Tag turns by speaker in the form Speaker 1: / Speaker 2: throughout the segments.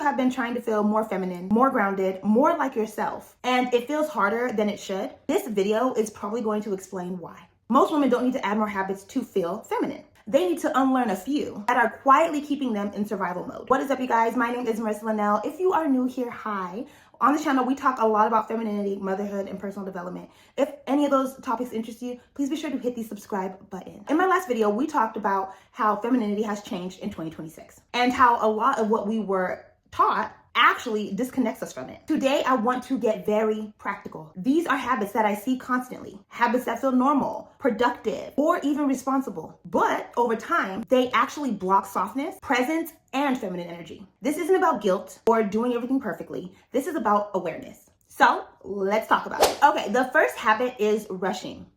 Speaker 1: have been trying to feel more feminine, more grounded, more like yourself, and it feels harder than it should, this video is probably going to explain why. Most women don't need to add more habits to feel feminine. They need to unlearn a few that are quietly keeping them in survival mode. What is up, you guys? My name is Marissa Linnell. If you are new here, hi. On this channel, we talk a lot about femininity, motherhood, and personal development. If any of those topics interest you, please be sure to hit the subscribe button. In my last video, we talked about how femininity has changed in 2026 and how a lot of what we were taught actually disconnects us from it. Today, I want to get very practical. These are habits that I see constantly, habits that feel normal, productive, or even responsible. But over time, they actually block softness, presence, and feminine energy. This isn't about guilt or doing everything perfectly. This is about awareness. So let's talk about it. Okay, the first habit is rushing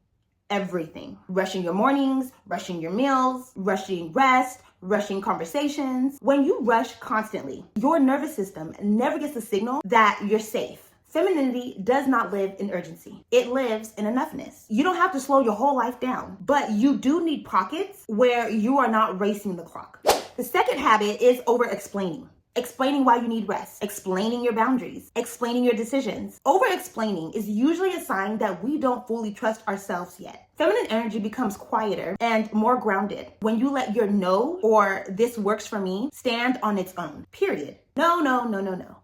Speaker 1: everything. Rushing your mornings, rushing your meals, rushing rest, rushing conversations. When you rush constantly, your nervous system never gets the signal that you're safe. Femininity does not live in urgency. It lives in enoughness. You don't have to slow your whole life down, but you do need pockets where you are not racing the clock. The second habit is over-explaining. Explaining why you need rest, explaining your boundaries, explaining your decisions. Over-explaining is usually a sign that we don't fully trust ourselves yet. Feminine energy becomes quieter and more grounded when you let your no or this works for me stand on its own, period. No.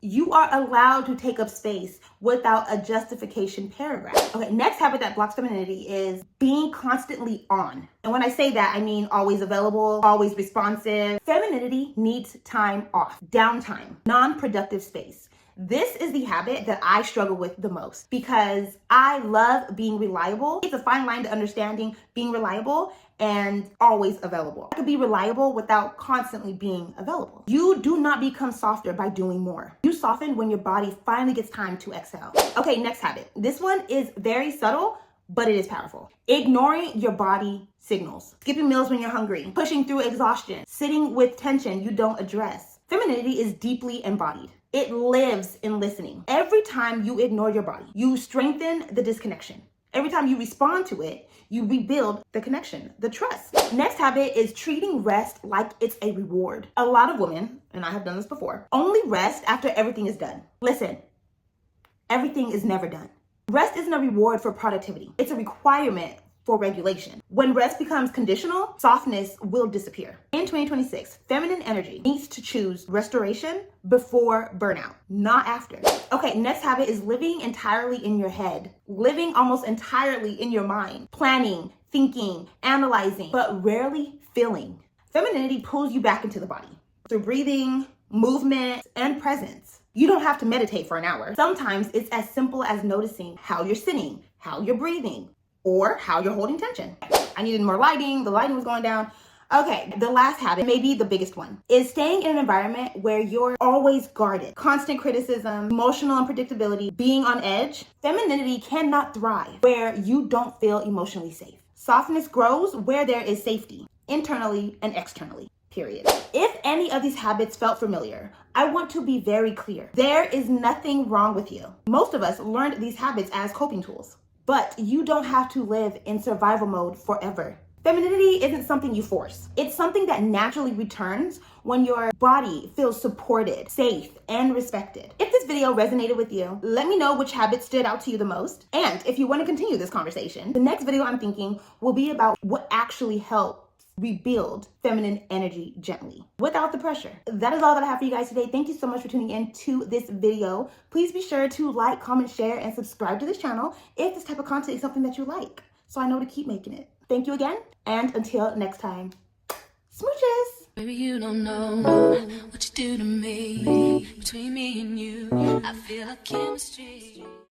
Speaker 1: You are allowed to take up space without a justification paragraph. Okay, next habit that blocks femininity is being constantly on. And when I say that, I mean always available, always responsive. Femininity needs time off, downtime, non-productive space. This is the habit that I struggle with the most because I love being reliable. It's a fine line to understanding being reliable and always available. I could be reliable without constantly being available. You do not become softer by doing more. You soften when your body finally gets time to exhale. Okay, next habit. This one is very subtle, but it is powerful. Ignoring your body signals. Skipping meals when you're hungry. Pushing through exhaustion. Sitting with tension you don't address. Femininity is deeply embodied. It lives in listening. Every time you ignore your body, you strengthen the disconnection. Every time you respond to it, you rebuild the connection, the trust. Next habit is treating rest like it's a reward. A lot of women, and I have done this before, only rest after everything is done. Listen, everything is never done. Rest isn't a reward for productivity. It's a requirement for regulation. When rest becomes conditional, softness will disappear. In 2026, feminine energy needs to choose restoration before burnout, not after. Okay, next habit is living entirely in your head, living almost entirely in your mind, planning, thinking, analyzing, but rarely feeling. Femininity pulls you back into the body through breathing, movement, and presence. You don't have to meditate for an hour. Sometimes it's as simple as noticing how you're sitting, how you're breathing, or how you're holding tension. I needed more lighting. The lighting was going down. Okay, the last habit, maybe the biggest one, is staying in an environment where you're always guarded. Constant criticism, emotional unpredictability, being on edge. Femininity cannot thrive where you don't feel emotionally safe. Softness grows where there is safety, internally and externally, period. If any of these habits felt familiar, I want to be very clear. There is nothing wrong with you. Most of us learned these habits as coping tools. But you don't have to live in survival mode forever. Femininity isn't something you force. It's something that naturally returns when your body feels supported, safe, and respected. If this video resonated with you, let me know which habits stood out to you the most. And if you want to continue this conversation, the next video I'm thinking will be about what actually helps rebuild feminine energy gently without the pressure. That is all that I have for you guys today. Thank you so much for tuning in to this video. Please be sure to like, comment, share, and subscribe to this channel if this type of content is something that you like, so I know to keep making it. Thank you again, and until next time, smooches.
Speaker 2: Baby, you don't know what you do to me. Between me and you, I feel like chemistry.